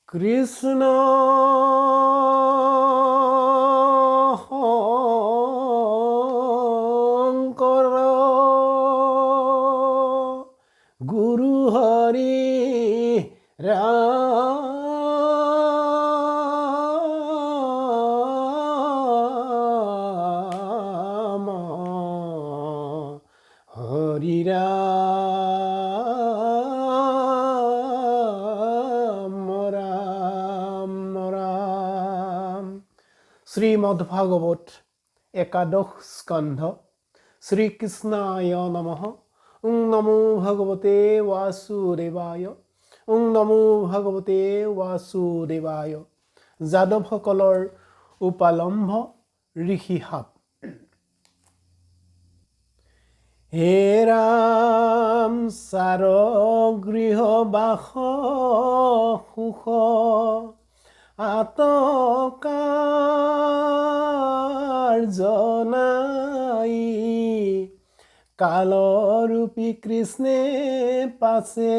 কৃষ্ণ শংকৰ গুৰু হৰি ৰাম হৰি ৰাম শ্ৰীমদ্ভাগবত একাদশ স্কন্ধ শ্ৰীকৃষ্ণায় নমঃ। ওং নমো ভগবতে বাসুদেবায়। ওং নমো ভগবতে বাসুদেবায়। যাদৱসকলৰ উপালম্ভ ঋষিসাপ। হে ৰাম চাৰ গৃহ বাস সুখ আতকাৰ্যনাই কালৰূপী কৃষ্ণে পাছে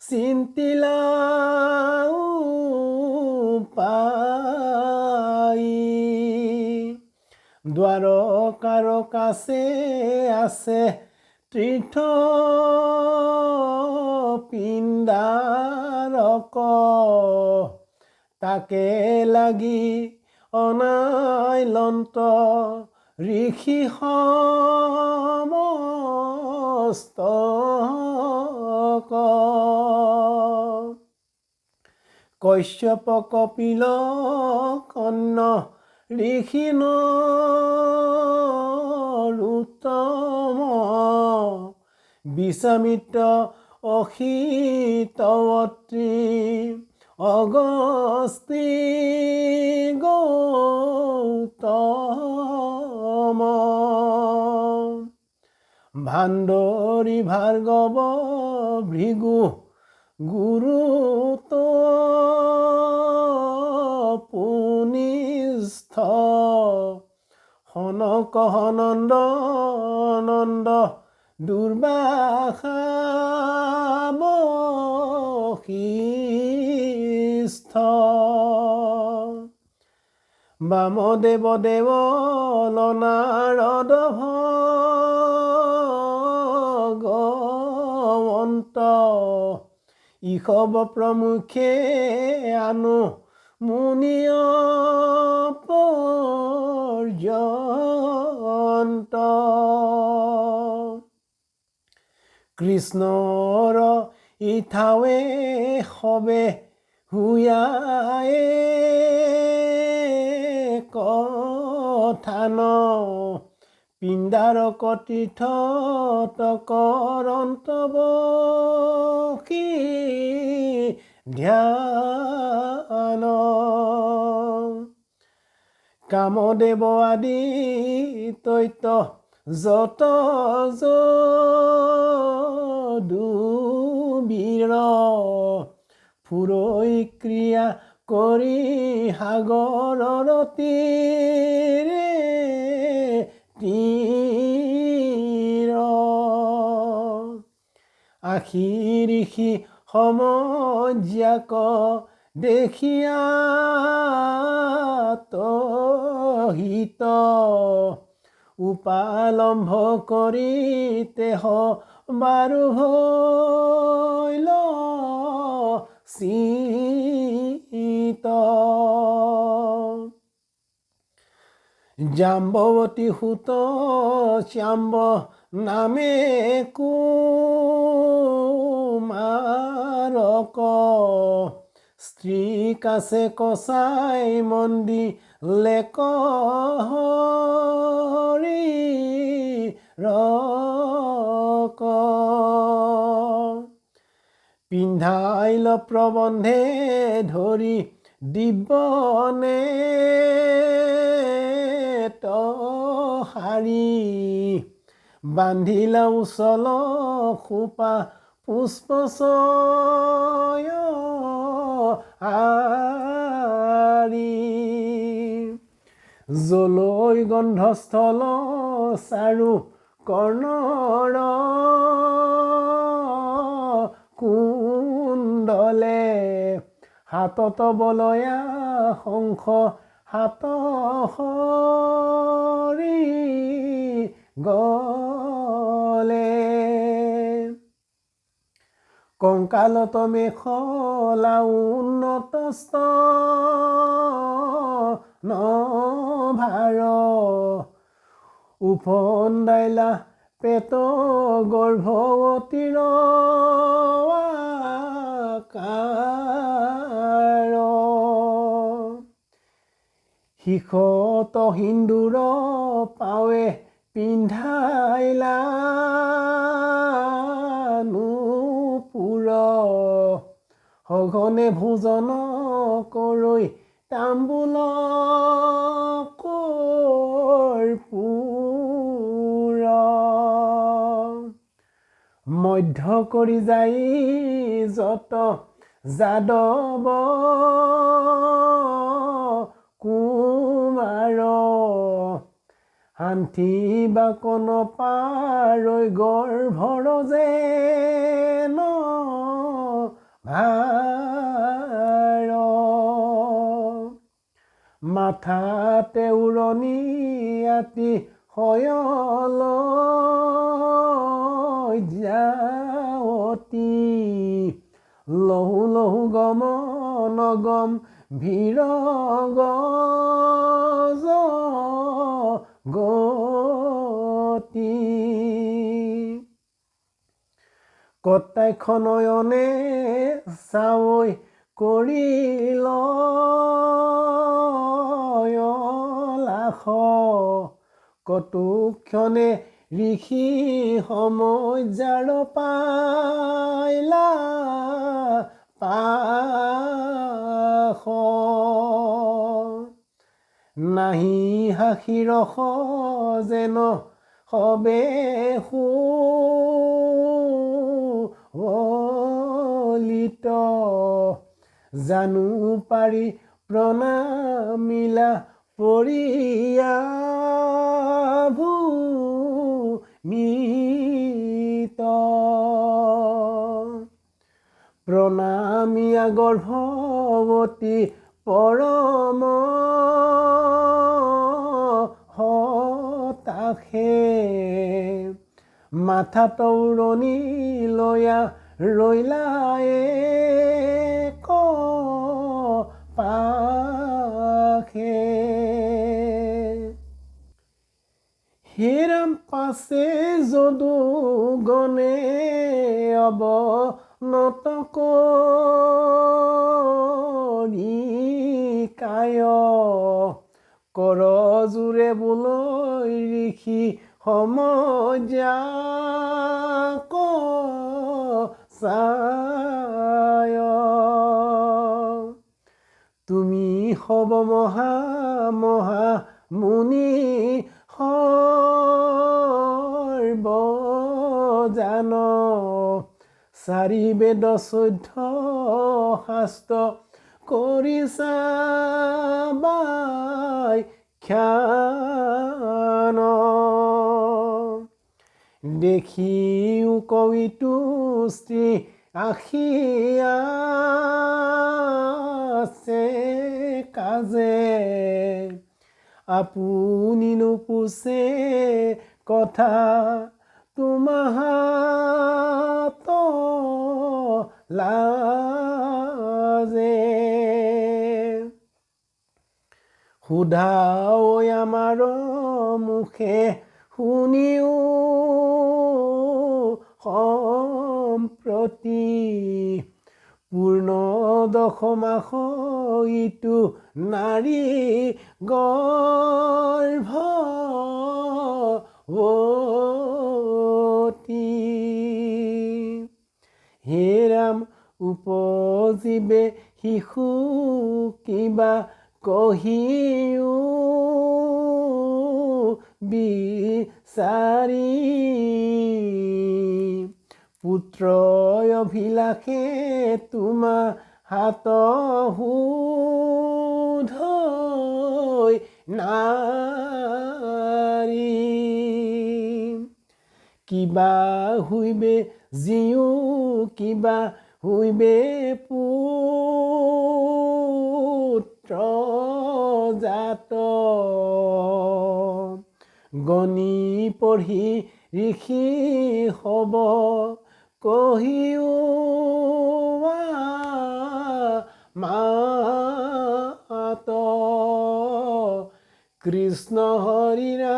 চিন্তিলা পাই দ্বাৰকাৰ কাছে আছে তীৰ্থ পিণ্ডাৰক তাকে লাগি অনাইলন্ত ঋষি সমস্তক কশ্যপ কপিল কন্ন ঋষি নৰোত্তম বিশ্বামিত্ৰ অসিতৱত্ৰী অগস্তি গৌতম ভাণ্ডৰী ভাৰ্গৱ ভৃগু গুৰুত পুনিষ্ঠ সনক সনন্দ নন্দ দুৰ্বাসা বশিষ্ঠ বামদেৱ দেৱল নাৰদ ভগৱন্ত ঈশৱ প্ৰমুখে আনু মুনিয় পৰ্যন্ত কৃষ্ণৰ ইথাৱে সবে হুয়ায়ে কথান পিণ্ডাৰক তীৰ্থ কৰন্তবশী ধ্যান কামদেৱ আদি তৈত যত যদুবীৰ ফুৰৈ ক্ৰিয়া কৰি সাগৰৰ তীৰে তীৰ আশী ঋষি সমজ্যাক দেখিয়া তহিত উপালম্ভ কৰি তেহ বাৰো হৈল চিত জাম্বৱতী সুত শ্যাম্ব নামে কুমাৰক স্ত্ৰী কাছে কচাই মন্দি লেক হৰি ৰক পিন্ধাইল প্ৰবন্ধে ধৰি দিব্যনে শাৰী বান্ধিলা উচল খোপা পুষ্পচয় আৰি জলৈ গন্ধস্থল চাৰু কৰ্ণৰ কুণ্ডলে হাতত বলয়া শংখ হাত সৰি গলে কংকালত মেখলা উন্নত স্তনভাৰ উফন্দাইলা পেট গৰ্ভৱতীৰ আকাৰ শিখত সিন্দুৰ পাৱে পিন্ধাইলা নুপুৰ সঘনে ভোজন কৰি তাম্বুল কৰ্পূৰ মধ্য কৰি যাই যত যাদৱ কুমাৰ শান্তি বাকন পাৰৈ গৰ্ভৰ যেন ভাৰ মাথাতে উৰণি আতি শয়ল যাৱতী লহু লহু গমন গম ভীৰ গজ গতি কটাক্ষ নয়নে চাৱৈ কৰিল লাখ কটুক্ষণে ঋষি সমজাৰ পাইলা পাশ নাহি হাসি ৰস যেন সবে সুলিত জানো পাৰি প্ৰণামিলা পৰিয়া ভূমিত প্ৰণামিয়া গৰ্ভৱতী পৰম হতাশে মাথাত উৰণি লয়া ৰৈলা এক পাশে হেৰাম পাছে যদু গণে অৱনত কৰি কায় কৰ জোৰে বোলৈ ঋষি সমজাক চায় তুমি হব মহা মহা মুনি সৰ্বজান চাৰি বেদ চৈধ্য শাস্ত্ৰ কৰিছা ব্যাখ্যান দেখিও কবিটো স্ত্ৰী আখি আছে কাজে আপুনি নুপুছে কথা তোমাহাত লাজে সুধাও আমাৰ মুখে শুনিও সম্প্ৰতি পূৰ্ণ দশমাস ইটো নাৰী গৰ্ভৱতী হে ৰাম উপজীৱে শিশু কিবা কহিও বিচাৰি পুত্ৰ অভিলাষে তোমা হাত সুধৈ নাৰী কিবা হুইবে জিও কিবা হুইবে হাত গণি পঢ়ি ঋষি হ'ব কহিও মাত কৃষ্ণ হৰি ৰাম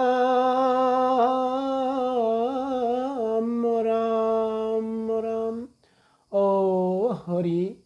ৰাম ৰাম অ হৰি